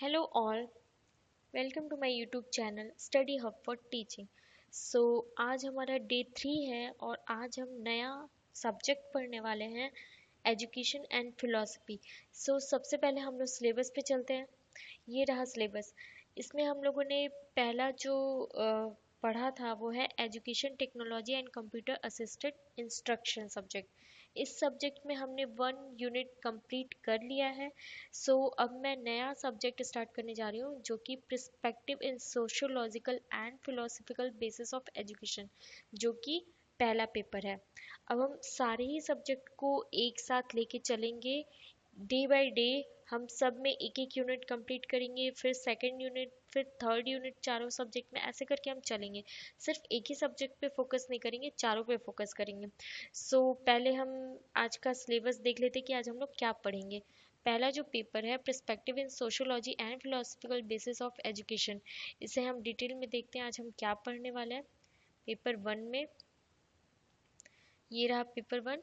Hello all, welcome to my YouTube channel Study Hub for Teaching। सो आज हमारा day 3 है और आज हम नया सब्जेक्ट पढ़ने वाले हैं एजुकेशन एंड फिलॉसफी। सबसे पहले हम लोग सिलेबस पे चलते हैं। ये रहा सिलेबस। इसमें हम लोगों ने पहला जो पढ़ा था वो है education technology and computer assisted instruction subject. इस सब्जेक्ट में हमने 1 यूनिट कंप्लीट कर लिया है। अब मैं नया सब्जेक्ट स्टार्ट करने जा रही हूँ जो कि perspective in sociological and philosophical basis of education, जो कि पहला पेपर है। अब हम सारे ही सब्जेक्ट को एक साथ लेके चलेंगे। डे बाय डे हम सब में एक एक यूनिट कंप्लीट करेंगे, फिर सेकंड यूनिट, फिर थर्ड यूनिट, चारों सब्जेक्ट में ऐसे करके हम चलेंगे। सिर्फ एक ही सब्जेक्ट पे फोकस नहीं करेंगे, चारों पे फोकस करेंगे। पहले हम आज का सिलेबस देख लेते कि आज हम लोग क्या पढ़ेंगे। पहला जो पेपर है perspective in sociology and philosophical basis of education, इसे हम डिटेल में देखते हैं आज हम क्या पढ़ने वाले हैं। पेपर 1 में ये रहा पेपर 1।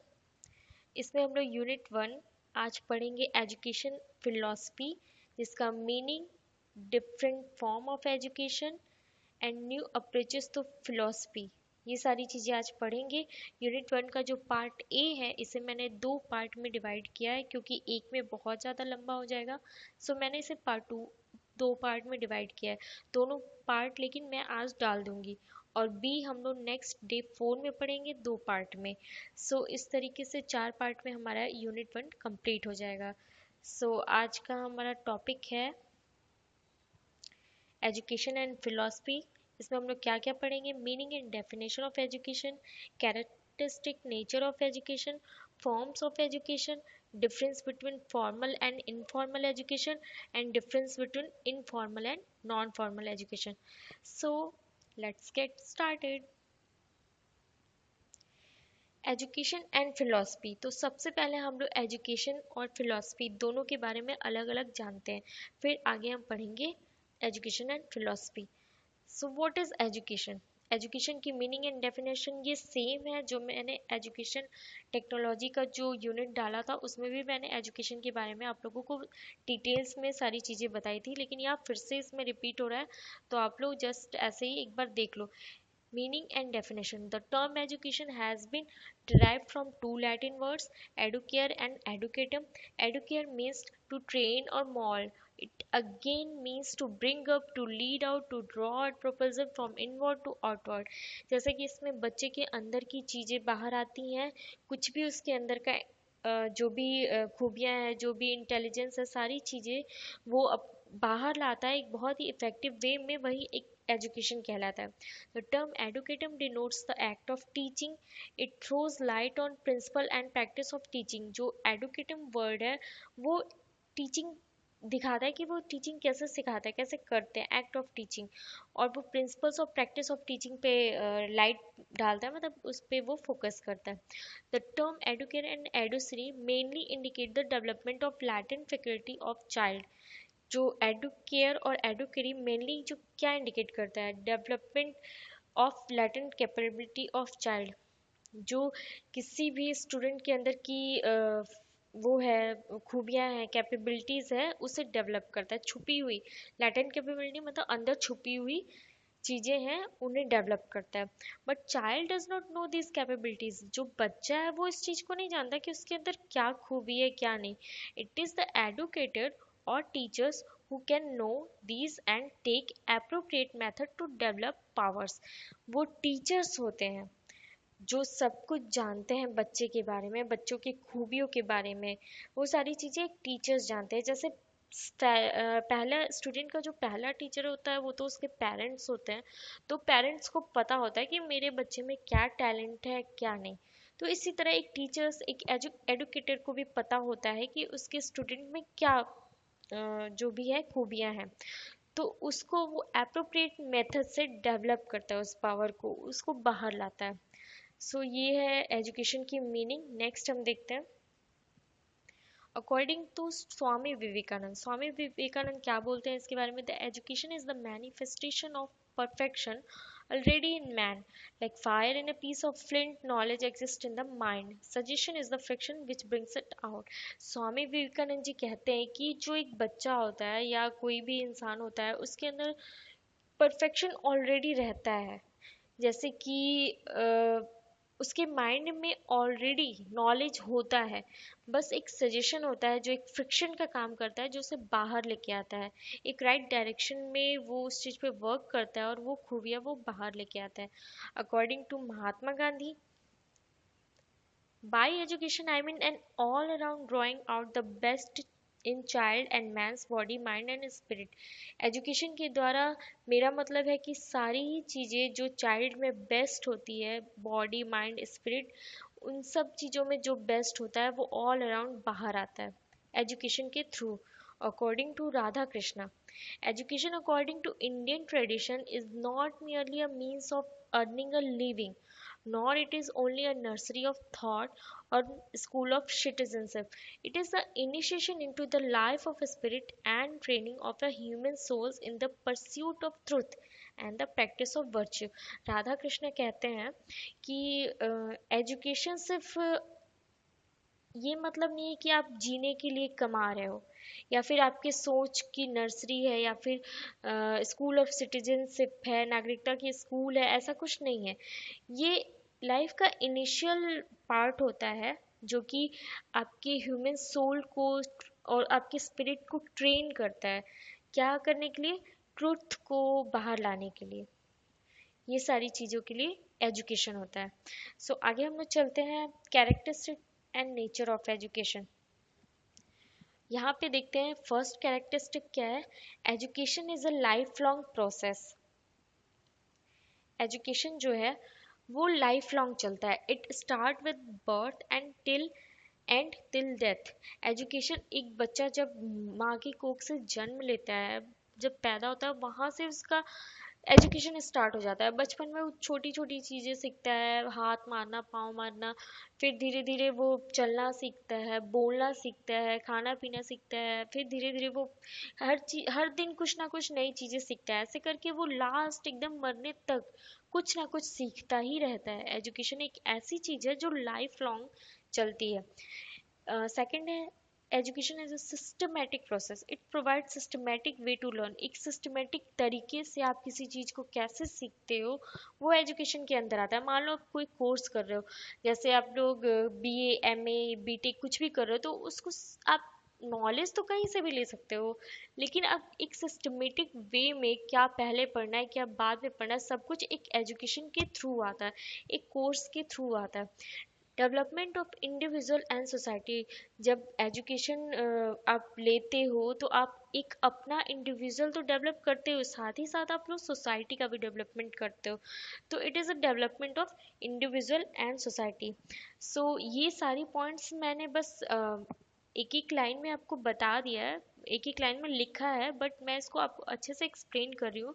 इसमें हम लोग यूनिट 1 आज पढ़ेंगे एजुकेशन फिलॉसफी, जिसका meaning, different form of education and new approaches to philosophy. ये सारी चीज़ें आज पढ़ेंगे। यूनिट 1 का जो पार्ट ए है इसे मैंने 2 पार्ट में डिवाइड किया है क्योंकि एक में बहुत ज़्यादा लंबा हो जाएगा। मैंने इसे पार्ट 2 2 पार्ट में डिवाइड किया है। दोनों पार्ट लेकिन मैं आज डाल दूंगी, और बी हम लोग नेक्स्ट डे 4 में पढ़ेंगे 2 पार्ट में। इस तरीके से 4 पार्ट में हमारा यूनिट 1 कंप्लीट हो जाएगा। आज का हमारा टॉपिक है एजुकेशन एंड फिलॉसफी। इसमें हम लोग क्या क्या पढ़ेंगे? Meaning and definition of education, characteristic nature of education, forms of education, difference between formal and informal education and difference between informal and non formal education. So let's get started. Education and philosophy, तो सबसे पहले हम लोग education और philosophy दोनों के बारे में अलग अलग जानते हैं, फिर आगे हम पढ़ेंगे education and philosophy. What is education? Education की मीनिंग एंड डेफिनेशन ये सेम है जो मैंने एजुकेशन टेक्नोलॉजी का जो यूनिट डाला था उसमें भी मैंने एजुकेशन के बारे में आप लोगों को डिटेल्स में सारी चीज़ें बताई थी, लेकिन यहाँ फिर से इसमें रिपीट हो रहा है, तो आप लोग जस्ट ऐसे ही एक बार देख लो। Meaning and definition. The term education has been derived from two Latin words, educare and educatum. Educare means to train or mold. It again means to bring up, to lead out, to draw out proposal from inward to outward. जैसे कि इसमें बच्चे के अंदर की चीज़ें बाहर आती हैं, कुछ भी उसके अंदर का जो भी खूबियाँ हैं, जो भी इंटेलिजेंस है, सारी चीज़ें वो बाहर लाता है एक बहुत ही इफ़ेक्टिव वे में, वही एक एजुकेशन कहलाता है। The term educatum denotes the act of teaching. It throws light on principle and practice of teaching. जो educatum word है वो टीचिंग दिखाता है कि वो टीचिंग कैसे सिखाता है, कैसे करते हैं, एक्ट ऑफ टीचिंग, और वो principles of practice of teaching पे लाइट डालता है, मतलब उस पर वो फोकस करता है। The term educate and educere mainly indicate the development of latent faculty of child. जो एडुकेयर और एडुकेरी मेनली जो क्या इंडिकेट करता है? Development of latent capability of child. जो किसी भी स्टूडेंट के अंदर की वो है, खूबियाँ हैं, कैपेबिलिटीज़ है, उसे डेवलप करता है। छुपी हुई लैटेंट कैपेबिलिटी मतलब अंदर छुपी हुई चीज़ें हैं उन्हें डेवलप करता है। But child does not know this capabilities. जो बच्चा है वो इस चीज़ को नहीं जानता कि उसके अंदर क्या खूबी है क्या नहीं। It is the educated or teachers who can know these and take appropriate method to develop powers। वो टीचर्स होते हैं जो सब कुछ जानते हैं बच्चे के बारे में, बच्चों की खूबियों के बारे में। वो सारी चीज़ें टीचर्स जानते हैं। जैसे पहला स्टूडेंट का जो पहला टीचर होता है वो तो उसके पेरेंट्स होते हैं, तो पेरेंट्स को पता होता है कि मेरे बच्चे में क्या टैलेंट है क्या नहीं। तो इसी तरह एक टीचर्स, एक एजुकेटर को भी पता होता है कि उसके स्टूडेंट में क्या जो भी है खूबियाँ हैं, तो उसको वो अप्रोप्रिएट मेथड से डेवलप करता है, उस पावर को उसको बाहर लाता है। ये है एजुकेशन की मीनिंग। नेक्स्ट हम देखते हैं अकॉर्डिंग टू स्वामी विवेकानंद क्या बोलते हैं इसके बारे में? The education is the manifestation of perfection already in man. Like fire in a piece of flint, knowledge exists in the mind. Suggestion is the friction which brings it out. Swami Vivekananda ji कहते हैं कि जो एक बच्चा होता है या कोई भी इंसान होता है उसके अंदर परफेक्शन ऑलरेडी रहता है। जैसे कि उसके माइंड में ऑलरेडी नॉलेज होता है, बस एक सजेशन होता है जो एक फ्रिक्शन का काम करता है, जो उसे बाहर लेके आता है, एक राइट डायरेक्शन में वो उस चीज़ पे वर्क करता है और वो खूबियाँ वो बाहर लेके आता है। According to Mahatma Gandhi, by education, I mean an all around drawing out the best in child and man's body, mind and spirit. Education के द्वारा मेरा मतलब है कि सारी ही चीज़ें जो चाइल्ड में बेस्ट होती है, बॉडी माइंड स्पिरिट, उन सब चीज़ों में जो बेस्ट होता है वो ऑल अराउंड बाहर आता है एजुकेशन के through. According to Radha Krishna, education according to Indian tradition is not merely a means of earning a living, nor it is only a nursery of thought or school of citizenship. It is the initiation into the life of a spirit and training of a human souls in the pursuit of truth and the practice of virtue. Radha Krishna कहते हैं कि education सिर्फ ये मतलब नहीं है कि आप जीने के लिए कमा रहे हो या फिर आपके सोच की नर्सरी है या फिर स्कूल ऑफ सिटीजनशिप है, नागरिकता की स्कूल है, ऐसा कुछ नहीं है। ये लाइफ का इनिशियल पार्ट होता है जो कि आपके ह्यूमन सोल को और आपके स्पिरिट को ट्रेन करता है। क्या करने के लिए? ट्रुथ को बाहर लाने के लिए। ये सारी चीज़ों के लिए एजुकेशन होता है। सो आगे हम लोग चलते हैं characteristic and nature of education. यहाँ पे देखते हैं फर्स्ट कैरेक्टरिस्टिक क्या है। Education is a life long process. Education जो है वो लाइफ लॉन्ग चलता है। It start with birth till death. Education, एक बच्चा जब माँ की कोख से जन्म लेता है, जब पैदा होता है, वहाँ से उसका एजुकेशन स्टार्ट हो जाता है। बचपन में वो छोटी छोटी चीज़ें सीखता है, हाथ मारना, पाँव मारना, फिर धीरे धीरे वो चलना सीखता है, बोलना सीखता है, खाना पीना सीखता है, फिर धीरे धीरे वो हर दिन कुछ ना कुछ नई चीज़ें सीखता है। ऐसे करके वो लास्ट एकदम मरने तक कुछ ना कुछ सीखता ही रहता है। एजुकेशन एक ऐसी चीज़ है जो लाइफ लॉन्ग चलती है। सेकंड है, education is a systematic process. It provide systematic way to learn. एक सिस्टमेटिक तरीके से आप किसी चीज़ को कैसे सीखते हो वो एजुकेशन के अंदर आता है। मान लो आप कोई कोर्स कर रहे हो, जैसे आप लोग बीए, एमए, बीटेक कुछ भी कर रहे हो, तो उसको आप नॉलेज तो कहीं से भी ले सकते हो, लेकिन अब एक सिस्टमेटिक वे में क्या पहले पढ़ना है क्या बाद में पढ़ना है, सब कुछ एक एजुकेशन के थ्रू आता है, एक कोर्स के थ्रू आता है। Development of individual and society. जब एजुकेशन आप लेते हो तो आप एक अपना इंडिविजुअल तो डेवलप करते हो, साथ ही साथ आप लोग सोसाइटी का भी डेवलपमेंट करते हो। तो it is a development of individual and society. So ये सारी पॉइंट्स मैंने बस एक एक लाइन में आपको बता दिया है, एक एक लाइन में लिखा है, बट मैं इसको आपको अच्छे से एक्सप्लेन कर रही हूँ।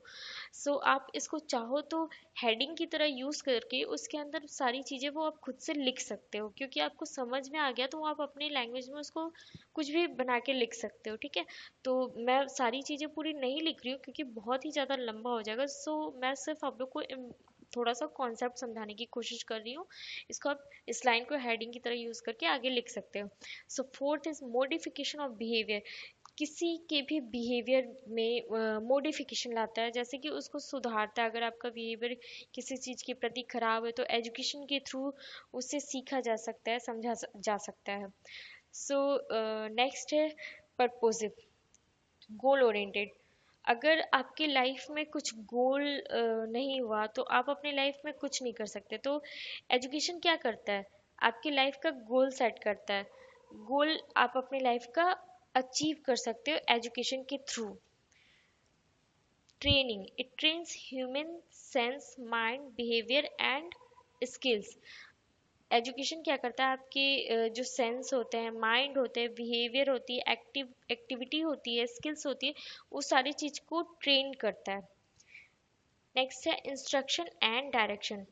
सो आप इसको चाहो तो हेडिंग की तरह यूज़ करके उसके अंदर सारी चीज़ें वो आप खुद से लिख सकते हो, क्योंकि आपको समझ में आ गया तो आप अपनी लैंग्वेज में उसको कुछ भी बना के लिख सकते हो। ठीक है, तो मैं सारी चीज़ें पूरी नहीं लिख रही हूँ क्योंकि बहुत ही ज़्यादा लंबा हो जाएगा। सो मैं सिर्फ आप लोग को थोड़ा सा कॉन्सेप्ट समझाने की कोशिश कर रही हूँ। इसको आप इस लाइन को हेडिंग की तरह यूज़ करके आगे लिख सकते हो। So fourth is modification of behaviour. किसी के भी बिहेवियर में मोडिफिकेशन लाता है, जैसे कि उसको सुधारता है। अगर आपका बिहेवियर किसी चीज़ के प्रति खराब है तो एजुकेशन के थ्रू उससे सीखा जा सकता है, समझा जा सकता है। सो नेक्स्ट है पर्पोजिव, गोल ओरिएंटेड। अगर आपके लाइफ में कुछ गोल नहीं हुआ तो आप अपने लाइफ में कुछ नहीं कर सकते। तो एजुकेशन क्या करता है, आपकी लाइफ का गोल सेट करता है। गोल आप अपनी लाइफ का अचीव कर सकते हो एजुकेशन के through. Training, it trains human sense, mind, behaviour and skills. Education क्या करता है, आपके जो सेंस होते हैं, माइंड होते हैं, बिहेवियर होती है, एक्टिविटी होती है, स्किल्स होती है, उस सारी चीज़ को ट्रेन करता है। नेक्स्ट है इंस्ट्रक्शन एंड डायरेक्शन।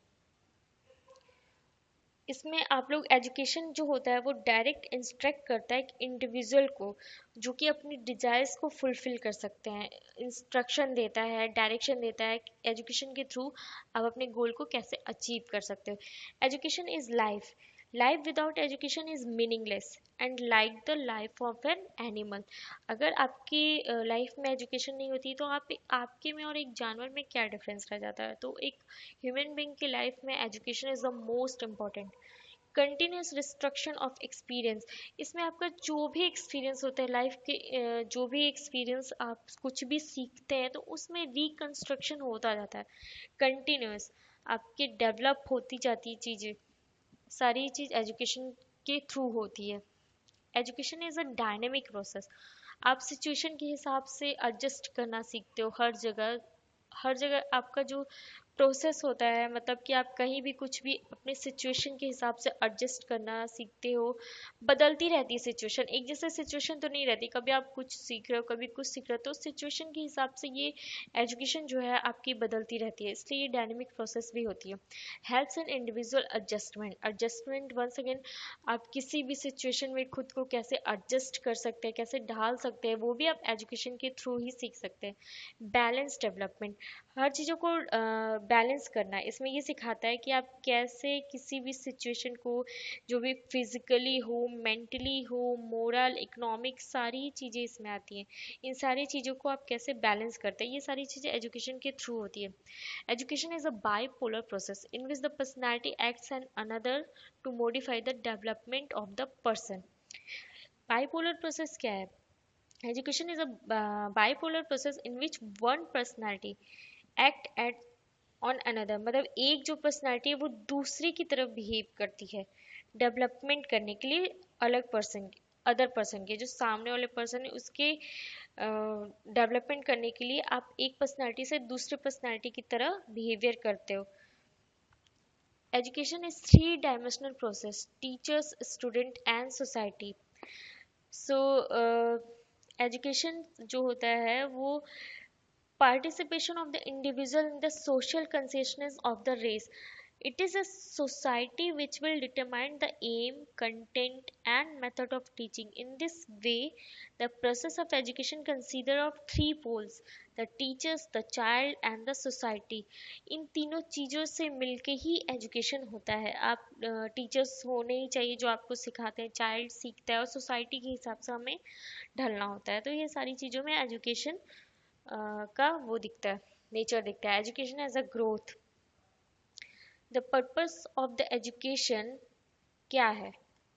इसमें आप लोग एजुकेशन जो होता है वो डायरेक्ट इंस्ट्रक्ट करता है एक इंडिविजुअल को, जो कि अपनी डिजायर्स को फुलफिल कर सकते हैं, इंस्ट्रक्शन देता है, डायरेक्शन देता है एजुकेशन के थ्रू आप अपने गोल को कैसे अचीव कर सकते हो। Education is life, life without education is meaningless and like the life of an animal. अगर आपकी लाइफ में एजुकेशन नहीं होती तो आपके में और एक जानवर में क्या डिफरेंस रह जाता है। तो एक ह्यूमन बीइंग की लाइफ में education is the most important. Continuous restriction of experience, इसमें आपका जो भी एक्सपीरियंस होता है लाइफ के, जो भी एक्सपीरियंस आप कुछ भी सीखते हैं तो उसमें रिकंस्ट्रक्शन होता जाता है कंटिन्यूस, आपके डेवलप होती जाती है चीज़ें, सारी चीज़ एजुकेशन के थ्रू होती है। Education is a dynamic process, आप सिचुएशन के हिसाब से एडजस्ट करना सीखते हो हर जगह। हर जगह आपका जो प्रोसेस होता है, मतलब कि आप कहीं भी कुछ भी अपने सिचुएशन के हिसाब से एडजस्ट करना सीखते हो। बदलती रहती है सिचुएशन, एक जैसे सिचुएशन तो नहीं रहती, कभी आप कुछ सीख रहे हो कभी कुछ सीख रहे हो, तो सिचुएशन के हिसाब से ये एजुकेशन जो है आपकी बदलती रहती है, इसलिए ये डायनेमिक प्रोसेस भी होती है। Helps an individual adjustment, adjustment once again, आप किसी भी सिचुएशन में खुद को कैसे एडजस्ट कर सकते हैं, कैसे ढाल सकते हैं, वो भी आप एजुकेशन के थ्रू ही सीख सकते हैं। बैलेंस डेवलपमेंट, हर चीज़ों को बैलेंस करना, इसमें ये सिखाता है कि आप कैसे किसी भी सिचुएशन को, जो भी फिजिकली हो, मेंटली हो, मोरल, इकोनॉमिक, सारी चीज़ें इसमें आती हैं, इन सारी चीज़ों को आप कैसे बैलेंस करते हैं, ये सारी चीज़ें एजुकेशन के थ्रू होती है। Education is a bipolar process in which the personality acts and another to modify the development of the person. Bipolar process क्या है? Education is a bipolar process in which one personality act at on another, मतलब एक जो personality है वो दूसरे की तरफ बिहेव करती है डेवलपमेंट करने के लिए, अलग पर्सन, अदर पर्सन के, जो सामने वाले पर्सन है उसके डेवलपमेंट करने के लिए आप एक पर्सनालिटी से दूसरे पर्सनालिटी की तरह बिहेवियर करते हो। Education is three dimensional process, teachers, student and society. So education जो होता है वो participation of the individual in the social consciousness of the race. It is a society which will determine the aim, content, and method of teaching. In this way, the process of education consider of three poles: the teachers, the child, and the society. इन तीनों चीज़ों से मिलके ही education होता है। आप teachers होने ही चाहिए जो आपको सिखाते हैं, चाइल्ड सीखता है, और सोसाइटी के हिसाब से हमें ढलना होता है। तो ये सारी चीज़ों में एजुकेशन का वो दिखता है, नेचर दिखता है। Education as a growth, the purpose of the education क्या है,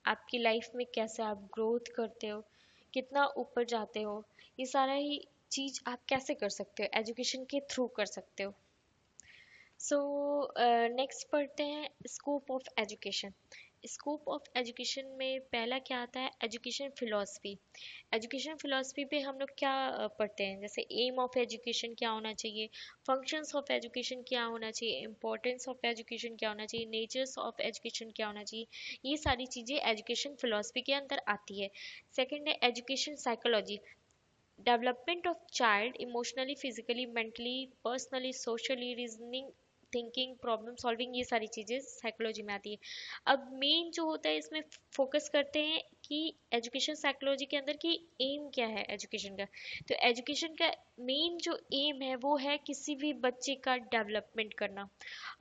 आपकी लाइफ में कैसे आप ग्रोथ करते हो, कितना ऊपर जाते हो, ये सारा ही चीज़ आप कैसे कर सकते हो, एजुकेशन के थ्रू कर सकते हो। सो नेक्स्ट पढ़ते हैं scope of education. Scope of education में पहला क्या आता है? Education philosophy. एजुकेशन फिलॉसफी पे हम लोग क्या पढ़ते हैं, जैसे एम ऑफ एजुकेशन क्या होना चाहिए, फंक्शंस ऑफ एजुकेशन क्या होना चाहिए, इंपॉर्टेंस ऑफ एजुकेशन क्या होना चाहिए, नेचर्स ऑफ एजुकेशन क्या होना चाहिए, ये सारी चीज़ें एजुकेशन फिलॉसफी के अंदर आती है। सेकेंड है education psychology, development of child emotionally, physically, mentally, personally, socially, reasoning, thinking, problem solving, ये सारी चीज़ें साइकोलॉजी में आती है। अब मेन जो होता है इसमें फोकस करते हैं कि एजुकेशन साइकोलॉजी के अंदर कि एम क्या है एजुकेशन का। तो एजुकेशन का मेन जो एम है वो है किसी भी बच्चे का डेवलपमेंट करना।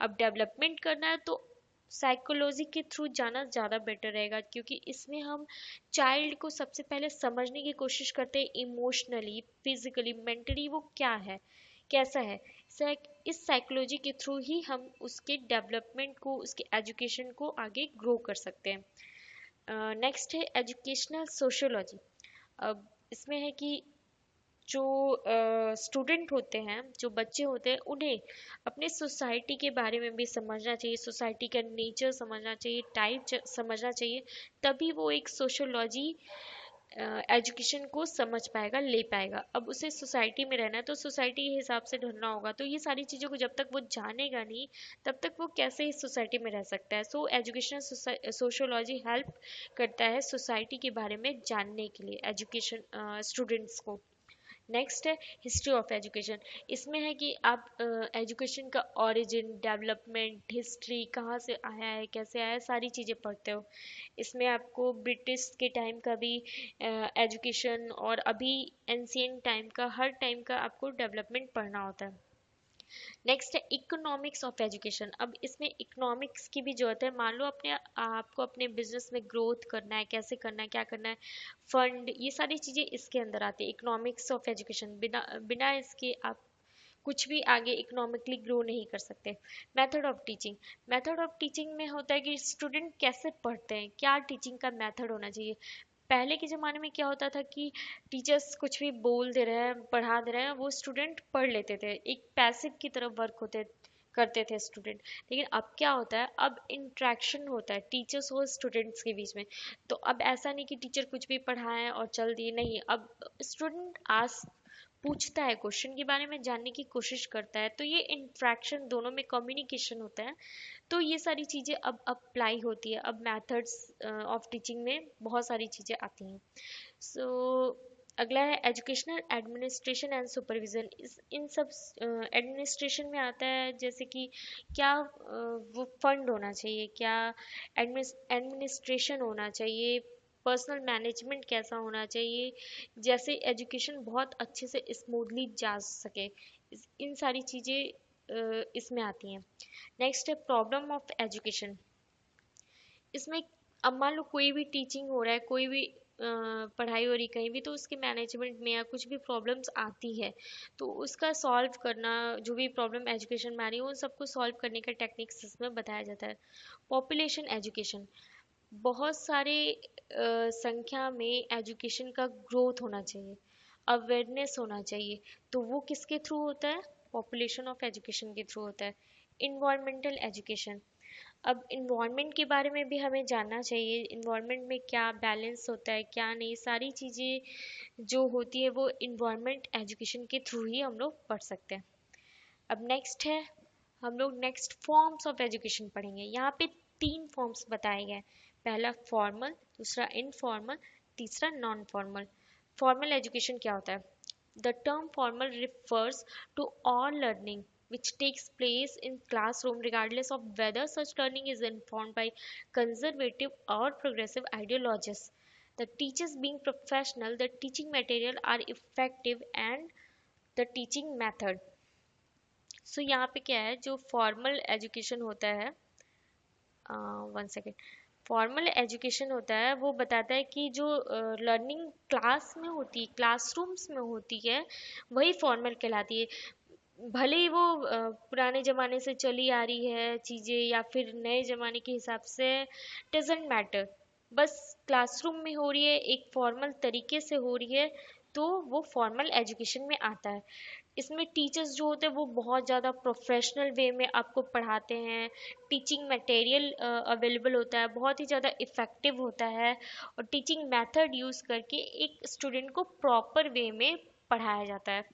अब डेवलपमेंट करना है तो साइकोलॉजी के थ्रू जाना ज़्यादा बेटर रहेगा, क्योंकि इसमें हम चाइल्ड को सबसे पहले समझने की कोशिश करते हैं, इमोशनली, फिजिकली, मेंटली वो क्या है, कैसा है। इस साइकोलॉजी के थ्रू ही हम उसके डेवलपमेंट को, उसके एजुकेशन को आगे ग्रो कर सकते हैं। नेक्स्ट है एजुकेशनल सोशियोलॉजी। अब इसमें है कि जो स्टूडेंट होते हैं, जो बच्चे होते हैं, उन्हें अपने सोसाइटी के बारे में भी समझना चाहिए, सोसाइटी का नेचर समझना चाहिए, टाइप समझना चाहिए, तभी वो एक सोशोलॉजी एजुकेशन को समझ पाएगा, ले पाएगा। अब उसे सोसाइटी में रहना है तो सोसाइटी के हिसाब से ढलना होगा, तो ये सारी चीज़ों को जब तक वो जानेगा नहीं तब तक वो कैसे इस सोसाइटी में रह सकता है। सो एजुकेशनल सोशोलॉजी हेल्प करता है सोसाइटी के बारे में जानने के लिए एजुकेशन स्टूडेंट्स को। नेक्स्ट है हिस्ट्री ऑफ एजुकेशन। इसमें है कि आप एजुकेशन का ओरिजिन, डेवलपमेंट, हिस्ट्री, कहाँ से आया है, कैसे आया है, सारी चीज़ें पढ़ते हो। इसमें आपको ब्रिटिश के टाइम का भी एजुकेशन और अभी एंशियंट टाइम का, हर टाइम का आपको डेवलपमेंट पढ़ना होता है। नेक्स्ट है इकोनॉमिक्स ऑफ एजुकेशन। अब इसमें इकोनॉमिक्स की भी जरूरत है। मान लो अपने आपको अपने बिजनेस में ग्रोथ करना है, कैसे करना है, क्या करना है, फंड, ये सारी चीज़ें इसके अंदर आती है, इकोनॉमिक्स ऑफ एजुकेशन। बिना बिना इसके आप कुछ भी आगे इकोनॉमिकली ग्रो नहीं कर सकते। Method of teaching. Method of teaching में होता है कि स्टूडेंट कैसे पढ़ते हैं, क्या टीचिंग का मेथड होना चाहिए। पहले के ज़माने में क्या होता था कि टीचर्स कुछ भी बोल दे रहे हैं, पढ़ा दे रहे हैं, वो स्टूडेंट पढ़ लेते थे, एक पैसिव की तरफ वर्क होते करते थे स्टूडेंट। लेकिन अब क्या होता है, अब इंट्रैक्शन होता है टीचर्स और स्टूडेंट्स के बीच में। तो अब ऐसा नहीं कि टीचर कुछ भी पढ़ाएं और चल दिए, नहीं, अब स्टूडेंट आज पूछता है, क्वेश्चन के बारे में जानने की कोशिश करता है, तो ये इंट्रैक्शन, दोनों में कम्युनिकेशन होता है। तो ये सारी चीज़ें अब अप्लाई होती है, अब मेथड्स ऑफ टीचिंग में बहुत सारी चीज़ें आती हैं। सो अगला है एजुकेशनल एडमिनिस्ट्रेशन एंड सुपरविज़न। इस इन सब एडमिनिस्ट्रेशन में आता है, जैसे कि क्या वो फंड होना चाहिए, क्या एडमिनिस्ट्रेशन होना चाहिए, पर्सनल मैनेजमेंट कैसा होना चाहिए, जैसे एजुकेशन बहुत अच्छे से स्मूथली जा सके, इन सारी चीज़ें इसमें आती हैं। नेक्स्ट है प्रॉब्लम ऑफ एजुकेशन। इसमें अब मान लो कोई भी टीचिंग हो रहा है, कोई भी पढ़ाई हो रही कहीं भी, तो उसके मैनेजमेंट में या कुछ भी प्रॉब्लम्स आती है, तो उसका सॉल्व करना, जो भी प्रॉब्लम एजुकेशन में आ रही है उन सबको सॉल्व करने का टेक्निक्स इसमें बताया जाता है। Population education. बहुत सारे संख्या में एजुकेशन का ग्रोथ होना चाहिए, अवेयरनेस होना चाहिए, तो वो किसके थ्रू होता है, पॉपुलेशन ऑफ एजुकेशन के थ्रू होता है। Environmental education. अब इन्वायरमेंट के बारे में भी हमें जानना चाहिए, इन्वायरमेंट में क्या बैलेंस होता है, क्या नहीं, सारी चीज़ें जो होती है वो इन्वायरमेंट एजुकेशन के थ्रू ही हम लोग पढ़ सकते हैं। अब नेक्स्ट है, हम लोग नेक्स्ट फॉर्म्स ऑफ एजुकेशन पढ़ेंगे। यहाँ पे 3 फॉर्म्स बताए गए हैं। पहला फॉर्मल, दूसरा इनफॉर्मल, तीसरा नॉन फॉर्मल। फॉर्मल एजुकेशन क्या होता है? The term formal refers to all learning which takes place in classroom regardless of whether such learning is informed by conservative or progressive ideologies. The teachers being professional, the teaching material are effective and the teaching method. So यहाँ पे क्या है, जो formal education होता है, one second, formal education होता है वो बताता है कि जो लर्निंग क्लास में होती है, क्लासरूम्स में होती है, वही फॉर्मल कहलाती है। भले ही वो पुराने ज़माने से चली आ रही है चीज़ें या फिर नए ज़माने के हिसाब से, डजेंट मैटर, बस क्लासरूम में हो रही है, एक फॉर्मल तरीके से हो रही है, तो वो फॉर्मल एजुकेशन में आता है। इसमें टीचर्स जो होते हैं वो बहुत ज़्यादा प्रोफेशनल वे में आपको पढ़ाते हैं, टीचिंग मटेरियल अवेलेबल होता है, बहुत ही ज़्यादा इफ़ेक्टिव होता है, और टीचिंग मेथड यूज़ करके एक स्टूडेंट को प्रॉपर वे में पढ़ाया जाता है।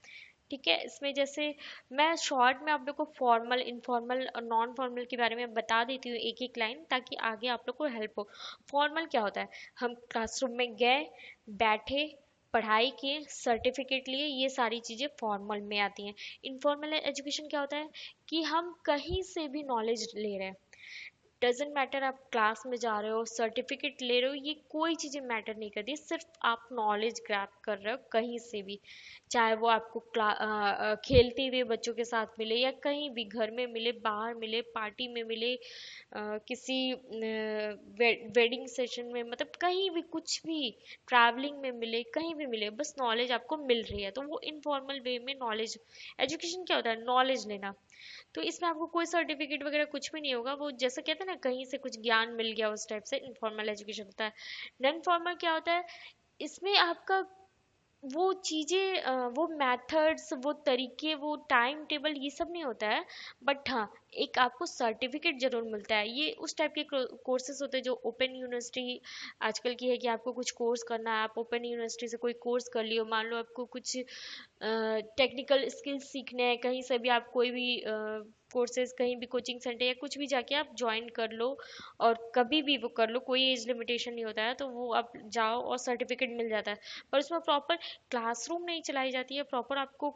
ठीक है, इसमें जैसे मैं शॉर्ट में आप लोग को फॉर्मल, इनफॉर्मल और नॉन फॉर्मल के बारे में बता देती हूँ एक एक लाइन, ताकि आगे आप लोग को हेल्प हो। फॉर्मल क्या होता है? हम क्लासरूम में गए, बैठे, पढ़ाई किए, सर्टिफिकेट लिए, ये सारी चीज़ें फॉर्मल में आती हैं। इनफॉर्मल एजुकेशन क्या होता है कि हम कहीं से भी नॉलेज ले रहे हैं, डजेंट मैटर आप क्लास में जा रहे हो, सर्टिफिकेट ले रहे हो, ये कोई चीज़ें मैटर नहीं करती, सिर्फ आप नॉलेज ग्रैब कर रहे हो कहीं से भी, चाहे वो आपको खेलते हुए बच्चों के साथ मिले, या कहीं भी घर में मिले, बाहर मिले, पार्टी में मिले, किसी वेडिंग सेशन में, मतलब कहीं भी, कुछ भी, ट्रैवलिंग में मिले, कहीं भी मिले, बस नॉलेज आपको मिल रही है, तो वो इनफॉर्मल वे में नॉलेज। एजुकेशन क्या होता है? नॉलेज लेना। तो इसमें आपको कोई सर्टिफिकेट वगैरह कुछ भी नहीं होगा, वो जैसा कहते हैं ना, कहीं से कुछ ज्ञान मिल गया, उस टाइप से इनफॉर्मल एजुकेशन होता है। नॉन फॉर्मल क्या होता है? इसमें आपका वो चीज़ें, वो मेथड्स, वो तरीके, वो टाइम टेबल, ये सब नहीं होता है, बट हाँ, एक आपको सर्टिफिकेट जरूर मिलता है। ये उस टाइप के कोर्सेज होते हैं जो ओपन यूनिवर्सिटी आजकल की है, कि आपको कुछ कोर्स करना है, आप ओपन यूनिवर्सिटी से कोई कोर्स कर लियो, मान लो आपको कुछ टेक्निकल स्किल्स सीखने हैं, कहीं से भी आप कोई भी कोर्सेज कहीं भी कोचिंग सेंटर या कुछ भी जाके आप ज्वाइन कर लो, और कभी भी वो कर लो, कोई एज लिमिटेशन नहीं होता है, तो वो आप जाओ और सर्टिफिकेट मिल जाता है। पर उसमें प्रॉपर क्लासरूम नहीं चलाई जाती है, प्रॉपर आपको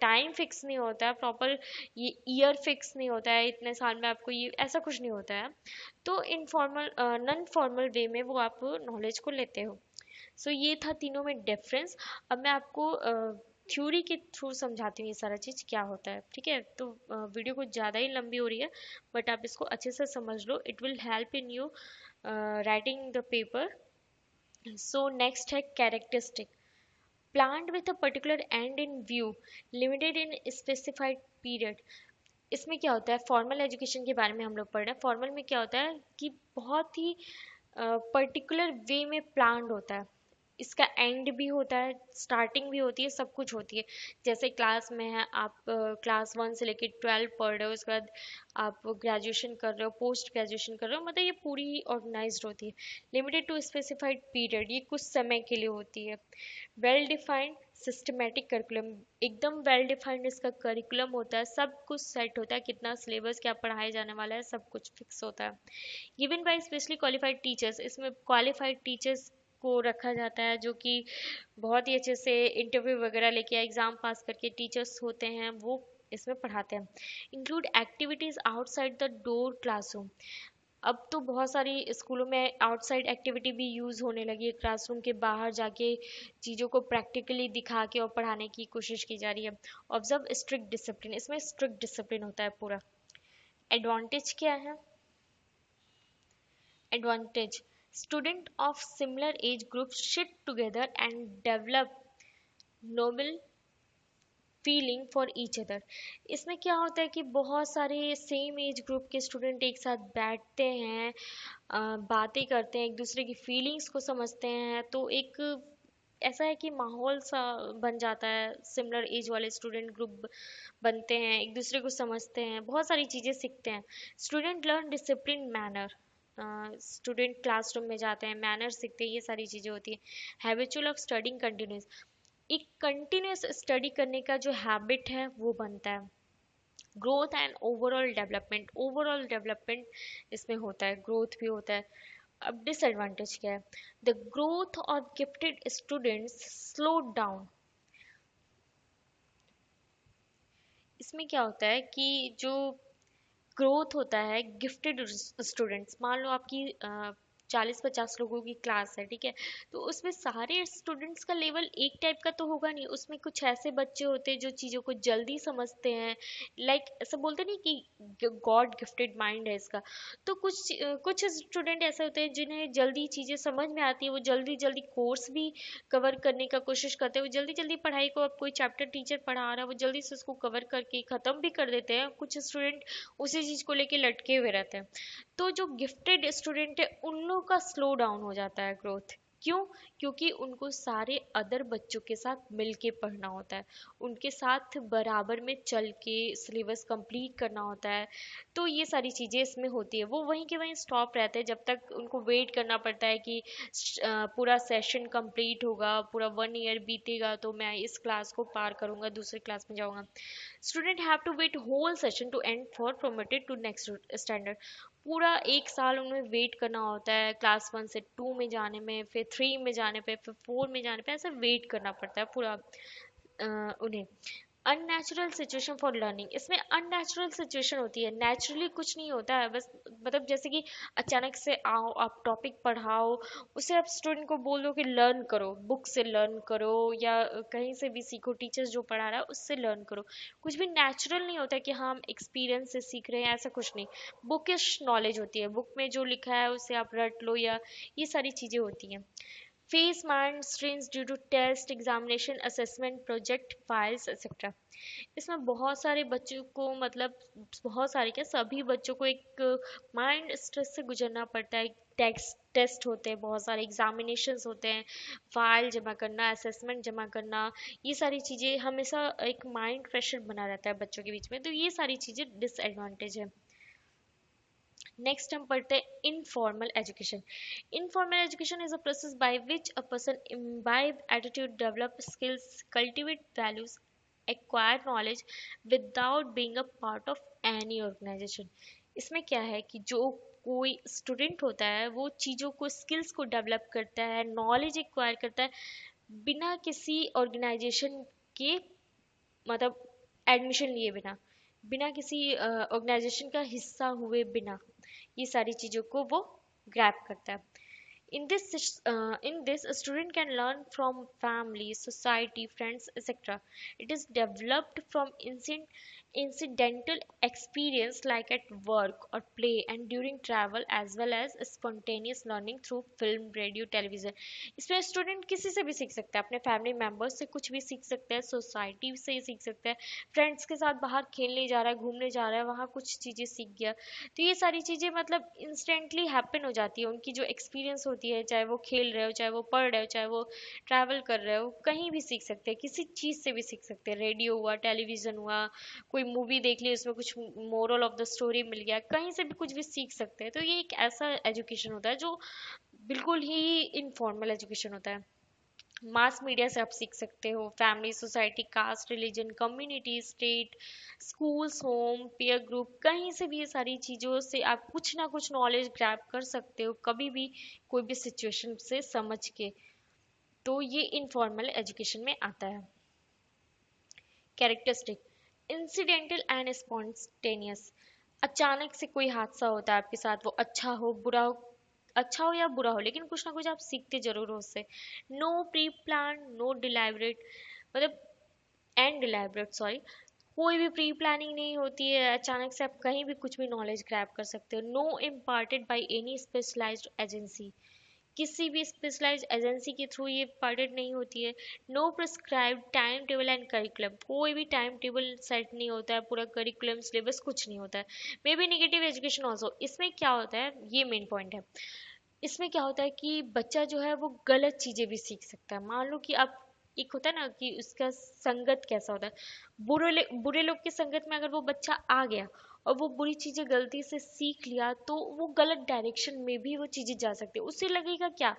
टाइम फिक्स नहीं होता है, प्रॉपर ये ईयर फिक्स नहीं होता है, इतने साल में आपको ये ऐसा कुछ नहीं होता है। तो इनफॉर्मल नॉन फॉर्मल वे में वो आप नॉलेज को लेते हो। सो ये था तीनों में डिफरेंस। अब मैं आपको थ्योरी के थ्रू समझाती हूँ ये सारा चीज़ क्या होता है, ठीक है। तो वीडियो कुछ ज़्यादा ही लंबी हो रही है, बट आप इसको अच्छे से समझ लो, it will help in you writing the paper. So next है characteristic. Planned with a particular end in view, limited in specified period. इसमें क्या होता है, फॉर्मल एजुकेशन के बारे में हम लोग पढ़ रहे हैं। फॉर्मल में क्या होता है कि बहुत ही पर्टिकुलर वे में प्लान्ड होता है, इसका एंड भी होता है, स्टार्टिंग भी होती है, सब कुछ होती है। जैसे क्लास में है, आप क्लास 1 से लेकर 12 पढ़ रहे हो, उसके बाद आप ग्रेजुएशन कर रहे हो, पोस्ट ग्रेजुएशन कर रहे हो, मतलब ये पूरी ऑर्गेनाइज्ड होती है। लिमिटेड टू स्पेसिफाइड पीरियड, ये कुछ समय के लिए होती है। वेल डिफाइंड सिस्टमेटिक करिकुलम, एकदम वेल डिफाइंड इसका करिकुलम होता है, सब कुछ सेट होता है, कितना सिलेबस क्या पढ़ाया जाने वाला है, सब कुछ फिक्स होता है। Given by specially qualified teachers, इसमें क्वालिफाइड टीचर्स को रखा जाता है, जो कि बहुत ही अच्छे से इंटरव्यू वगैरह लेके एग्ज़ाम पास करके टीचर्स होते हैं, वो इसमें पढ़ाते हैं। Include activities outside the door classroom. अब तो बहुत सारी स्कूलों में आउटसाइड एक्टिविटी भी यूज़ होने लगी है, क्लासरूम के बाहर जाके चीज़ों को प्रैक्टिकली दिखा के और पढ़ाने की कोशिश की जा रही है। ऑब्जर्व स्ट्रिक्ट डिसिप्लिन, इसमें स्ट्रिक्ट डिसिप्लिन होता है पूरा। एडवांटेज क्या है? Advantage: students of similar age groups sit together and develop noble feeling for each other. इसमें क्या होता है कि बहुत सारे सेम एज ग्रुप के स्टूडेंट एक साथ बैठते हैं, बातें करते हैं, एक दूसरे की फीलिंग्स को समझते हैं, तो एक ऐसा है कि माहौल सा बन जाता है, सिमिलर एज वाले स्टूडेंट ग्रुप बनते हैं, एक दूसरे को समझते हैं, बहुत सारी चीज़ें सीखते हैं। Student learn discipline manner, student classroom में जाते हैं, मैनर सीखते हैं, ये सारी चीज़ें होती हैं। हैबिचुअल ऑफ स्टडिंग कंटिन्यूस, एक कंटिन्यूस स्टडी करने का जो हैबिट है वो बनता है। ग्रोथ एंड ओवरऑल डेवलपमेंट इसमें होता है, ग्रोथ भी होता है। अब डिसएडवांटेज क्या है? The growth of gifted students slow down. इसमें क्या होता है कि जो ग्रोथ होता है गिफ्टेड स्टूडेंट्स, मान लो आपकी 40-50 लोगों की क्लास है, ठीक है, तो उसमें सारे स्टूडेंट्स का लेवल एक टाइप का तो होगा नहीं, उसमें कुछ ऐसे बच्चे होते हैं जो चीज़ों को जल्दी समझते हैं, लाइक ऐसा बोलते नहीं कि गॉड गिफ्टेड माइंड है इसका। तो कुछ स्टूडेंट ऐसे होते हैं जिन्हें जल्दी चीज़ें समझ में आती है, वो जल्दी जल्दी कोर्स भी कवर करने का कोशिश करते हैं, वो जल्दी जल्दी पढ़ाई को, अब कोई चैप्टर टीचर पढ़ा रहा है वो जल्दी से उसको कवर करके ख़त्म भी कर देते हैं। कुछ स्टूडेंट उसी चीज़ को लेके लटके हुए रहते हैं। तो जो गिफ्टेड स्टूडेंट है उन लोगों का स्लो डाउन हो जाता है ग्रोथ। क्यों? क्योंकि उनको सारे अदर बच्चों के साथ मिल के पढ़ना होता है, उनके साथ बराबर में चल के सिलेबस कंप्लीट करना होता है। तो ये सारी चीज़ें इसमें होती है, वो वहीं के वहीं स्टॉप रहते हैं जब तक उनको वेट करना पड़ता है कि पूरा सेशन कंप्लीट होगा, पूरा 1 ईयर बीतेगा तो मैं इस क्लास को पार करूँगा, दूसरी क्लास में जाऊँगा। Student have to wait whole session to end for promoted to next standard. पूरा एक साल उन्हें वेट करना होता है, क्लास 1 से 2 में जाने में, फिर 3 में जाने पे, फिर 4 में जाने पे, ऐसे वेट करना पड़ता है पूरा उन्हें। अननेचुरल सिचुएशन फॉर लर्निंग, इसमें अननेचुरल सिचुएशन होती है, नेचुरली कुछ नहीं होता है, बस मतलब जैसे कि अचानक से आओ आप टॉपिक पढ़ाओ, उसे आप स्टूडेंट को बोल दो कि लर्न करो, बुक से लर्न करो या कहीं से भी सीखो, टीचर्स जो पढ़ा रहा है उससे लर्न करो। कुछ भी नेचुरल नहीं होता है कि हम एक्सपीरियंस से सीख रहे हैं, ऐसा कुछ नहीं। बुकिश नॉलेज होती है, बुक में जो लिखा है उसे आप रट लो, या ये सारी चीज़ें होती हैं। Face mind strains due to test examination assessment project files etcetera. इसमें बहुत सारे बच्चों को, मतलब बहुत सारे क्या, सभी बच्चों को एक माइंड स्ट्रेस से गुजरना पड़ता है। टेक्स्ट टेस्ट होते हैं, बहुत सारे एग्जामिनेशंस होते हैं, फाइल जमा करना, असेसमेंट जमा करना, ये सारी चीज़ें हमेशा एक माइंड प्रेशर बना रहता है बच्चों के बीच में, तो ये सारी चीज़ें डिसएडवांटेज है। नेक्स्ट हम पढ़ते हैं informal education. Informal education is a process by which a person imbibe attitude, develop skills, cultivate values, acquire knowledge without being a part of any organisation. इसमें क्या है कि जो कोई स्टूडेंट होता है वो चीज़ों को, स्किल्स को डेवलप करता है, नॉलेज एक्वायर करता है बिना किसी ऑर्गेनाइजेशन के, मतलब एडमिशन लिए बिना, बिना किसी ऑर्गेनाइजेशन का हिस्सा हुए बिना, ये सारी चीज़ों को वो ग्रैब करता है। In this, a student can learn from family, society, friends, etc. It is developed from incidental experience like at work or play and during travel, as well as spontaneous learning through film, radio, television. इसमें student किसी से भी सीख सकता है, अपने family members से कुछ भी सीख सकता है, सोसाइटी से सीख सकता है, फ्रेंड्स के साथ बाहर खेलने जा रहा है, घूमने जा रहा है, वहाँ कुछ चीज़ें सीख गया। तो ये सारी चीज़ें मतलब इंस्टेंटली हैपन हो जाती है, उनकी जो एक्सपीरियंस होती है, चाहे वो खेल रहे हो, चाहे वो पढ़ रहे हो, चाहे वो ट्रैवल कर रहे हो, कहीं भी सीख सकते हैं, किसी चीज़ से भी सीख सकते हैं। रेडियो हुआ, टेलीविज़न हुआ, कोई मूवी देख ली उसमें कुछ मोरल ऑफ द स्टोरी मिल गया, कहीं से भी कुछ भी सीख सकते हैं। तो ये एक ऐसा एजुकेशन होता है जो बिल्कुल ही इनफॉर्मल एजुकेशन होता है। मास मीडिया से आप सीख सकते हो, family, society, caste, religion, community, state, schools, home, peer group, कहीं से भी ये सारी चीज़ों से आप कुछ ना कुछ नॉलेज ग्रैब कर सकते हो कभी भी, कोई भी सिचुएशन से समझ के। तो ये इनफॉर्मल एजुकेशन में आता है। Characteristic, incidental and spontaneous. अचानक से कोई हादसा होता है आपके साथ, वो अच्छा हो बुरा हो, अच्छा हो या बुरा हो, लेकिन कुछ ना कुछ आप सीखते जरूर हो उससे। नो प्री प्लान, नो डिलाइबरेट, मतलब एंड डिलाइबरेट सॉरी, कोई भी प्री प्लानिंग नहीं होती है, अचानक से आप कहीं भी कुछ भी नॉलेज ग्रैब कर सकते हो। No imparted by any specialised agency, किसी भी स्पेशलाइज्ड एजेंसी के थ्रू ये पार्टेड नहीं होती है। No prescribed time table and curriculum, कोई भी टाइम टेबल सेट नहीं होता है, पूरा करिकुलम सिलेबस कुछ नहीं होता है। May be negative education also. इसमें क्या होता है, ये मेन पॉइंट है, इसमें क्या होता है कि बच्चा जो है वो गलत चीज़ें भी सीख सकता है। मान लो कि आप, एक होता है ना कि उसका संगत कैसा होता है, बुरे लोग की संगत में अगर वो बच्चा आ गया और वो बुरी चीज़ें गलती से सीख लिया, तो वो गलत डायरेक्शन में भी वो चीज़ें जा सकती है। उसे लगेगा क्या,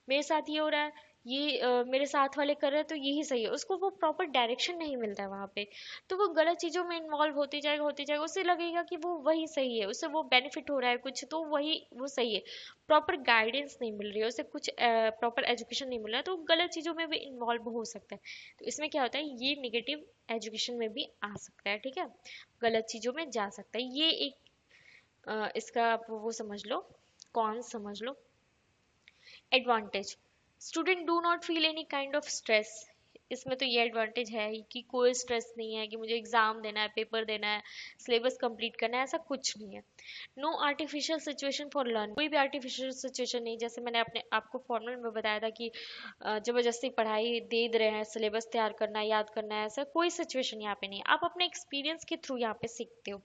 मेरे साथ ये हो रहा है, ये मेरे साथ वाले कर रहे हैं तो यही सही है, उसको वो प्रॉपर डायरेक्शन नहीं मिलता है वहाँ पे। तो वो गलत चीज़ों में इन्वॉल्व होते जाएगा, उसे लगेगा कि वो वही सही है, उससे वो बेनिफिट हो रहा है कुछ, तो वही वो सही है। प्रॉपर गाइडेंस नहीं मिल रही है उसे, कुछ प्रॉपर एजुकेशन नहीं मिल रहा है, तो गलत चीज़ों में भी इन्वॉल्व हो सकता है। तो इसमें क्या होता है, ये निगेटिव एजुकेशन में भी आ सकता है, ठीक है, गलत चीज़ों में जा सकता है। ये एक इसका आप वो समझ लो, कौन समझ लो। Advantage, student do not feel any kind of stress. इसमें तो ये एडवांटेज है ही कि कोई स्ट्रेस नहीं है कि मुझे एग्जाम देना है, पेपर देना है, सिलेबस कंप्लीट करना है, ऐसा कुछ नहीं है। No artificial situation for learn, कोई भी आर्टिफिशियल सिचुएशन नहीं, जैसे मैंने अपने आपको फॉर्मल में बताया था कि जबरदस्ती पढ़ाई दे रहे हैं, सिलेबस तैयार करना है, याद करना है, ऐसा कोई सिचुएशन यहाँ पे नहीं है। आप अपने एक्सपीरियंस के थ्रू यहाँ पे सीखते हो।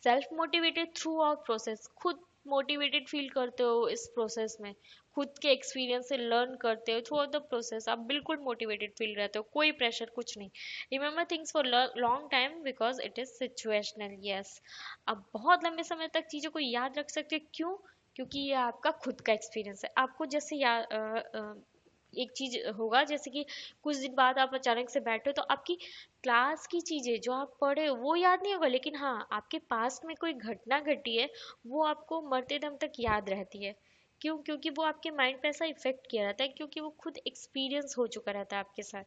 Self motivated through out process, खुद मोटिवेटेड फील करते हो इस प्रोसेस में, खुद के एक्सपीरियंस से लर्न करते हो थ्रू आउट द प्रोसेस, आप बिल्कुल मोटिवेटेड फील रहते हो, कोई प्रेशर कुछ नहीं। Remember things for long time because it is situational, yes. आप बहुत लंबे समय तक चीज़ों को याद रख सकते हो, क्यों, क्योंकि ये आपका खुद का एक्सपीरियंस है। आपको जैसे एक चीज होगा, जैसे कि कुछ दिन बाद आप अचानक से बैठे हो, तो आपकी क्लास की चीजें जो आप पढ़े हो वो याद नहीं होगा, लेकिन हाँ आपके पास में कोई घटना घटी है, वो आपको मरते दम तक याद रहती है। क्यों, क्योंकि वो आपके माइंड पे ऐसा इफेक्ट किया रहता है, क्योंकि वो खुद एक्सपीरियंस हो चुका रहता है आपके साथ।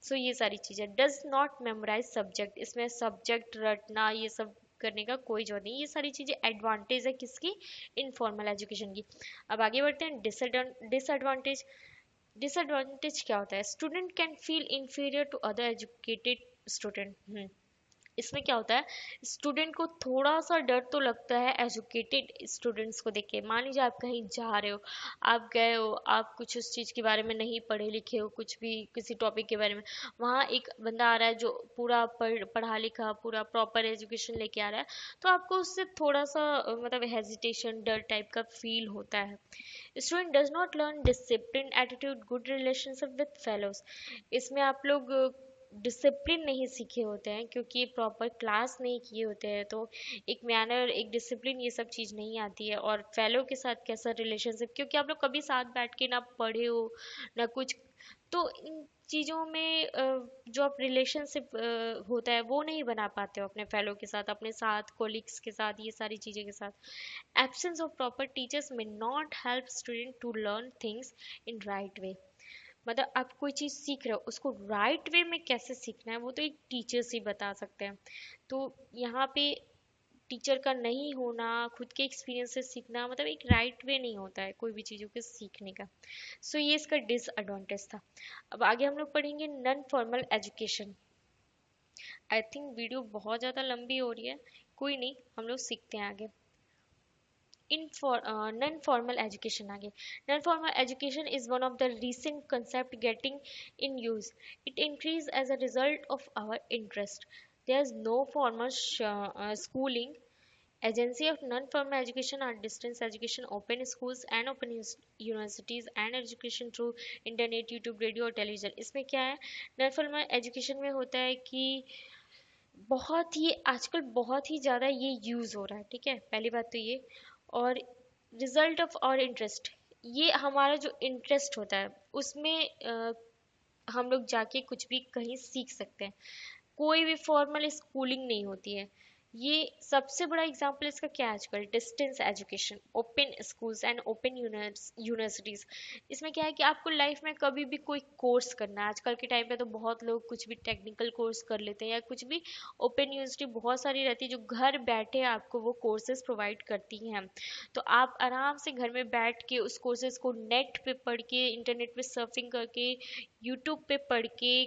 सो ये सारी चीज़ें। डज नॉट मेमोराइज सब्जेक्ट, इसमें सब्जेक्ट रटना ये सब करने का कोई जो नहीं, ये सारी चीज़ें एडवांटेज है किसकी, इनफॉर्मल एजुकेशन की। अब आगे बढ़ते हैं। डिसएडवांटेज। डिसएडवांटेज क्या होता है, student can feel inferior to other educated student. इसमें क्या होता है, स्टूडेंट को थोड़ा सा डर तो लगता है एजुकेटेड स्टूडेंट्स को देख के। मान लीजिए आप कहीं जा रहे हो, आप गए हो, आप कुछ उस चीज़ के बारे में नहीं पढ़े लिखे हो, कुछ भी किसी टॉपिक के बारे में, वहाँ एक बंदा आ रहा है जो पूरा पढ़ा लिखा, पूरा प्रॉपर एजुकेशन लेके आ रहा है, तो आपको उससे थोड़ा सा मतलब हेजिटेशन, डर टाइप का फील होता है। Student does not learn discipline attitude good relationship with fellows. इसमें आप लोग डिसिप्लिन नहीं सीखे होते हैं, क्योंकि प्रॉपर क्लास नहीं किए होते हैं, तो एक मैनर, एक डिसिप्लिन, ये सब चीज़ नहीं आती है। और फेलो के साथ कैसा रिलेशनशिप, क्योंकि आप लोग कभी साथ बैठ के ना पढ़े हो ना कुछ, तो इन चीज़ों में जो आप रिलेशनशिप होता है वो नहीं बना पाते हो अपने फेलो के साथ, अपने साथ कोलिग्स के साथ, ये सारी चीज़ें के साथ। Absence of proper teachers may not help student to learn things in right way. मतलब आप कोई चीज़ सीख रहे हो उसको राइट वे में कैसे सीखना है वो तो एक टीचर्स ही बता सकते हैं। तो यहाँ पे टीचर का नहीं होना, खुद के एक्सपीरियंस से सीखना, मतलब एक राइट वे नहीं होता है कोई भी चीज़ों के सीखने का। सो ये इसका डिसएडवांटेज था। अब आगे हम लोग पढ़ेंगे non formal education. I think video बहुत ज़्यादा लंबी हो रही है, कोई नहीं, हम लोग सीखते हैं आगे। Non-formal education आगे। Non-formal education is one of the recent concept getting in use. It increased as a result of our interest. There is no formal schooling. Agency of non-formal education are distance education, open schools and open universities and education through internet, YouTube, radio और television। इसमें क्या है, non-formal education में होता है कि बहुत ही आजकल बहुत ही ज़्यादा ये यूज़ हो रहा है, ठीक है, पहली बात तो ये। और रिजल्ट ऑफ और इंटरेस्ट, ये हमारा जो इंटरेस्ट होता है उसमें हम लोग जाके कुछ भी कहीं सीख सकते हैं। कोई भी फॉर्मल स्कूलिंग नहीं होती है। ये सबसे बड़ा एग्जांपल इसका क्या है आजकल, distance education, open schools and open universities. इसमें क्या है कि आपको लाइफ में कभी भी कोई कोर्स करना है, आजकल के टाइम पे तो बहुत लोग कुछ भी टेक्निकल कोर्स कर लेते हैं या कुछ भी, ओपन यूनिवर्सिटी बहुत सारी रहती है जो घर बैठे आपको वो कोर्सेज प्रोवाइड करती हैं। तो आप आराम से घर में बैठ के उस कोर्सेज को नेट पे पढ़ के, इंटरनेट पे सर्फिंग करके, यूट्यूब पे पढ़ के,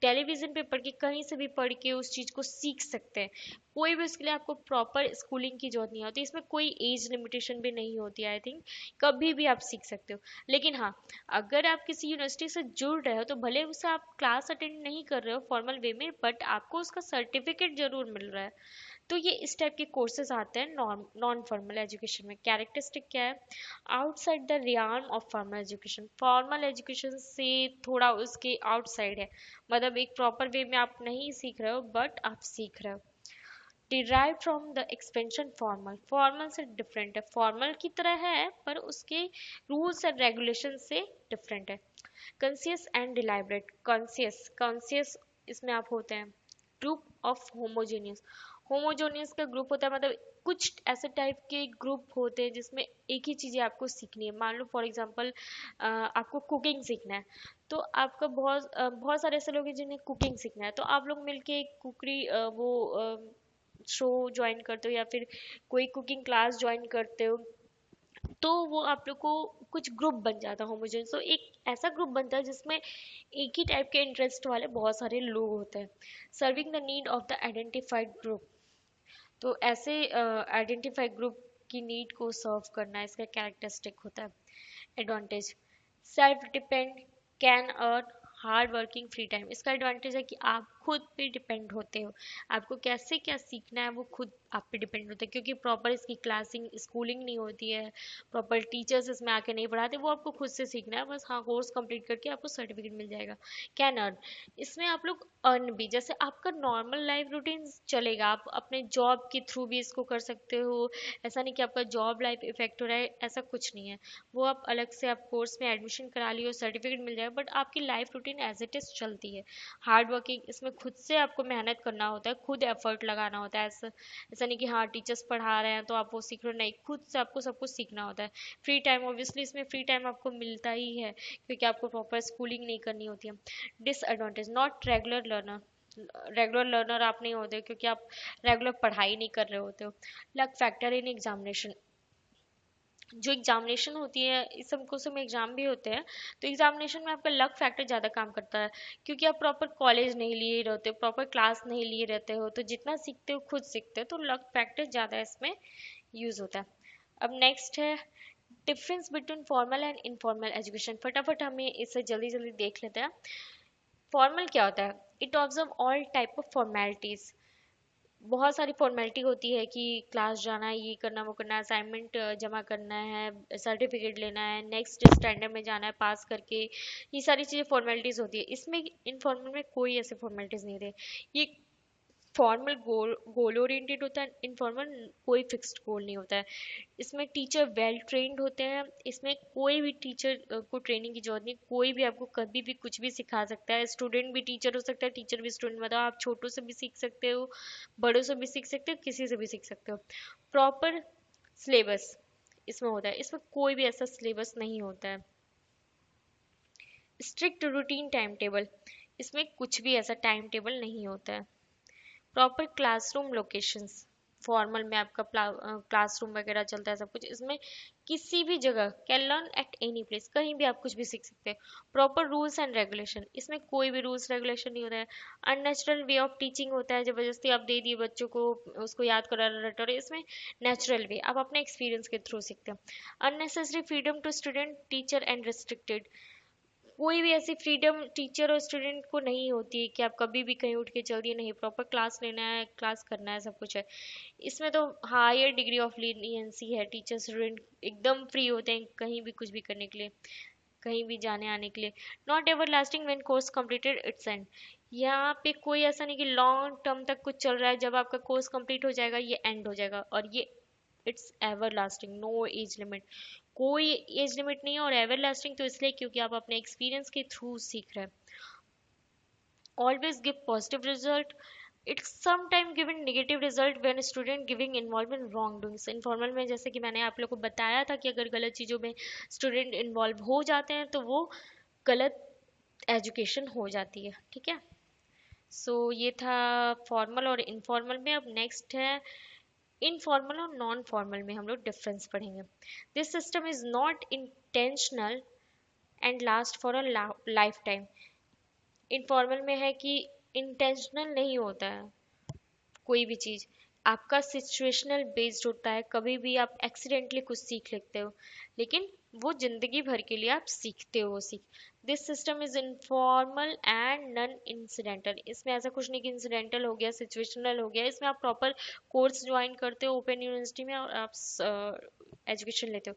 टेलीविजन पे पढ़ के, कहीं से भी पढ़ के उस चीज़ को सीख सकते हैं। कोई भी उसके लिए आपको प्रॉपर स्कूलिंग की जरूरत नहीं होती, इसमें कोई एज लिमिटेशन भी नहीं होती। आई थिंक कभी भी आप सीख सकते हो। लेकिन हाँ, अगर आप किसी यूनिवर्सिटी से जुड़ रहे हो तो भले उससे आप क्लास अटेंड नहीं कर रहे हो फॉर्मल वे में, बट आपको उसका सर्टिफिकेट जरूर मिल रहा है। तो ये इस टाइप के कोर्सेज आते हैं नॉन फॉर्मल एजुकेशन में। कैरेक्टरिस्टिक क्या है, outside the realm of formal education, formal education से थोड़ा उसके आउटसाइड है, मतलब एक प्रॉपर वे में आप नहीं सीख रहे हो बट आप सीख रहे हो। Derive from the expansion formal, formal से डिफरेंट है, फॉर्मल की तरह है पर उसके रूल्स एंड रेगुलेशन से डिफरेंट है। कॉन्सियस एंड डिलाइबरेट, कॉन्सियस कॉन्सियस इसमें आप होते हैं ग्रुप ऑफ होमोजेनियस, होमोजेनियस का ग्रुप होता है, मतलब कुछ ऐसे टाइप के ग्रुप होते हैं जिसमें एक ही चीज़ें आपको सीखनी है। मान लो फॉर एग्जांपल आपको कुकिंग सीखना है, तो आपका बहुत सारे ऐसे लोग हैं जिन्हें कुकिंग सीखना है, तो आप लोग मिलके कुकरी वो शो ज्वाइन करते हो या फिर कोई कुकिंग क्लास ज्वाइन करते हो, तो वो आप लोग को कुछ ग्रुप बन जाता है होमोजेनियस। तो एक ऐसा ग्रुप बनता है जिसमें एक ही टाइप के इंटरेस्ट वाले बहुत सारे लोग होते हैं। Serving the need of the identified group, तो ऐसे आइडेंटिफाइड ग्रुप की नीड को सर्व करना इसका कैरेक्टरिस्टिक होता है। Advantage, self depend, can earn, hard working, free time. इसका एडवांटेज है कि आप खुद पे डिपेंड होते हो, आपको कैसे क्या सीखना है वो खुद आप पे डिपेंड होता है, क्योंकि प्रॉपर इसकी क्लासिंग स्कूलिंग नहीं होती है, प्रॉपर टीचर्स इसमें आके नहीं पढ़ाते, वो आपको खुद से सीखना है बस। हाँ, कोर्स कंप्लीट करके आपको सर्टिफिकेट मिल जाएगा। कैन अर्न, इसमें आप लोग अर्न भी, जैसे आपका नॉर्मल लाइफ रूटीन चलेगा, आप अपने जॉब के थ्रू भी इसको कर सकते हो। ऐसा नहीं कि आपका जॉब लाइफ इफेक्ट हो रहा है, ऐसा कुछ नहीं है। वो आप अलग से आप कोर्स में एडमिशन करा लियो, सर्टिफिकेट मिल जाएगा, बट आपकी life routine as it is चलती है। हार्ड वर्किंग, इसमें खुद से आपको मेहनत करना होता है, खुद एफर्ट लगाना होता है। ऐसा ऐसा नहीं कि हाँ टीचर्स पढ़ा रहे हैं तो आप वो सीख रहे हो, नहीं, खुद से आपको सब कुछ सीखना होता है। फ्री टाइम, ऑब्वियसली इसमें फ्री टाइम आपको मिलता ही है क्योंकि आपको प्रॉपर स्कूलिंग नहीं करनी होती है। Disadvantage, not regular learner, regular learner आप नहीं होते क्योंकि आप रेगुलर पढ़ाई नहीं कर रहे होते हो। लक फैक्टर इन एग्जामिनेशन, जो एग्जामिनेशन होती है, इस सब कुछ में एग्जाम भी होते हैं, तो एग्जामिनेशन में आपका लक फैक्टर ज़्यादा काम करता है क्योंकि आप प्रॉपर कॉलेज नहीं लिए रहते हो, प्रॉपर क्लास नहीं लिए रहते हो, तो जितना सीखते हो खुद सीखते हो, तो लक फैक्टर ज़्यादा इसमें यूज़ होता है। अब नेक्स्ट है difference between formal and informal education. फटाफट हमें इसे जल्दी जल्दी देख लेते हैं। फॉर्मल क्या होता है, it observe all type of formalities, बहुत सारी फॉर्मेलिटी होती है कि क्लास जाना है, ये करना वो करना है, असाइनमेंट जमा करना है, सर्टिफिकेट लेना है, नेक्स्ट स्टैंडर्ड में जाना है पास करके, ये सारी चीज़ें फॉर्मेलिटीज़ होती है। इसमें इनफॉर्मल में कोई ऐसे फॉर्मेलिटीज़ नहीं होती। ये फॉर्मल गोल ओरिएंटेड होता है, इनफॉर्मल कोई फिक्स्ड गोल नहीं होता है। इसमें टीचर वेल ट्रेन्ड होते हैं, इसमें कोई भी टीचर को ट्रेनिंग की जरूरत नहीं, कोई भी आपको कभी भी कुछ भी सिखा सकता है। स्टूडेंट भी टीचर हो सकता है, टीचर भी स्टूडेंट, मतलब आप छोटों से भी सीख सकते हो, बड़ों से भी सीख सकते हो, किसी से भी सीख सकते हो। प्रॉपर सिलेबस इसमें होता है, इसमें कोई भी ऐसा सिलेबस नहीं होता है। स्ट्रिक्ट रूटीन टाइम टेबल, इसमें कुछ भी ऐसा टाइम टेबल नहीं होता है। प्रॉपर क्लासरूम लोकेशंस, फॉर्मल में आपका क्लासरूम वगैरह चलता है सब कुछ, इसमें किसी भी जगह can learn at any place, कहीं भी आप कुछ भी सीख सकते हैं। प्रॉपर रूल्स एंड रेगुलेशन, इसमें कोई भी रूल्स रेगुलेशन नहीं होता है। अननेचुरल वे ऑफ टीचिंग होता है, जबरदस्ती आप दे दिए बच्चों को, उसको याद करा रटा रहे, इसमें नेचुरल वे आप अपने एक्सपीरियंस के थ्रू सीखते हैं। Unnecessary freedom to student teacher and restricted, कोई भी ऐसी फ्रीडम टीचर और स्टूडेंट को नहीं होती है कि आप कभी भी कहीं उठ के चल दिए, नहीं, प्रॉपर क्लास लेना है, क्लास करना है, सब कुछ है। इसमें तो हायर डिग्री ऑफ लीनियंसी है, टीचर स्टूडेंट एकदम फ्री होते हैं कहीं भी कुछ भी करने के लिए, कहीं भी जाने आने के लिए। Not ever lasting when course completed it's and, यहाँ पे कोई ऐसा नहीं कि लॉन्ग टर्म तक कुछ चल रहा है, जब आपका कोर्स कंप्लीट हो जाएगा ये एंड हो जाएगा, और ये it's everlasting, no age limit, कोई एज लिमिट नहीं है। और एवर लास्टिंग तो इसलिए क्योंकि आप अपने एक्सपीरियंस के थ्रू सीख रहे हैं। Always give positive result, it's sometime given negative result when student giving involve in wrong doings. Informal में जैसे कि मैंने आप लोग को बताया था कि अगर गलत चीज़ों में स्टूडेंट इन्वॉल्व हो जाते हैं तो वो गलत एजुकेशन हो जाती है, ठीक है। सो ये था फॉर्मल और इनफॉर्मल में। अब नेक्स्ट है इनफॉर्मल और नॉन फॉर्मल में हम लोग डिफरेंस पढ़ेंगे। This system is not intentional and last for a life time. Informal में है कि इंटेंशनल नहीं होता है कोई भी चीज़, आपका सिचुएशनल बेस्ड होता है, कभी भी आप एक्सीडेंटली कुछ सीख लेते हो, लेकिन वो जिंदगी भर के लिए आप सीखते हो वो सीख। This system is informal and non incidental, इसमें ऐसा कुछ नहीं कि इंसिडेंटल हो गया, सिचुएशनल हो गया, इसमें आप प्रॉपर कोर्स ज्वाइन करते हो ओपन यूनिवर्सिटी में और आप एजुकेशन लेते हो।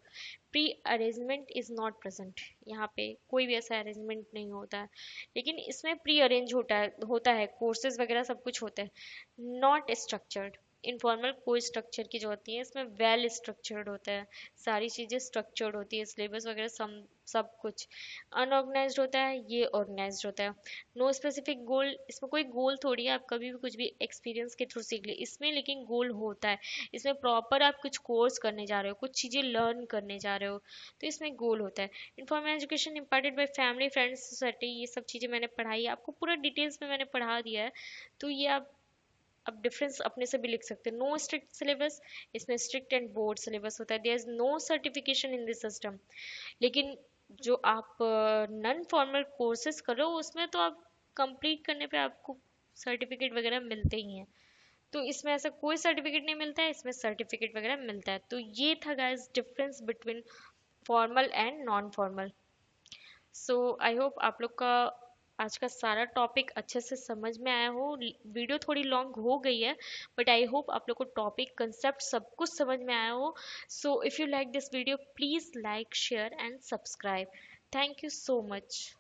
Pre arrangement is not present, यहाँ पे कोई भी ऐसा अरेंजमेंट नहीं होता है, लेकिन इसमें प्री अरेंज होता है कोर्सेज वगैरह सब कुछ होता है। नॉट स्ट्रक्चर्ड, इनफॉर्मल कोई स्ट्रक्चर की जरूरत नहीं है, इसमें वेल स्ट्रक्चर्ड होता है, सारी चीज़ें स्ट्रक्चर्ड होती है, सिलेबस वगैरह सब कुछ। अनऑर्गेनाइज्ड होता है, ये ऑर्गेनाइज्ड होता है। नो स्पेसिफिक गोल, इसमें कोई गोल थोड़ी है, आप कभी भी कुछ भी एक्सपीरियंस के थ्रू सीख ले इसमें, लेकिन गोल होता है। इसमें प्रॉपर आप कुछ कोर्स करने जा रहे हो, कुछ चीज़ें लर्न करने जा रहे हो, तो इसमें गोल होता है। Informal education imparted by family friends society, ये सब चीज़ें मैंने पढ़ाई है आपको, पूरा डिटेल्स में मैंने पढ़ा दिया है, तो ये आप अब डिफरेंस अपने से भी लिख सकते हैं। नो स्ट्रिक्ट सिलेबस, इसमें स्ट्रिक्ट एंड बोर्ड सिलेबस होता है। There is no certification in this system, लेकिन जो आप नॉन फॉर्मल कोर्सेज कर रहे हो उसमें तो आप कंप्लीट करने पे आपको सर्टिफिकेट वगैरह मिलते ही हैं, तो इसमें ऐसा कोई सर्टिफिकेट नहीं मिलता है, इसमें सर्टिफिकेट वगैरह मिलता है। तो ये था guys difference between formal and non formal. So I hope आप लोग का आज का सारा टॉपिक अच्छे से समझ में आया हो। वीडियो थोड़ी लॉन्ग हो गई है, बट आई होप आप लोग को टॉपिक कंसेप्ट सब कुछ समझ में आया हो। So if you like this video please like share and subscribe. Thank you so much.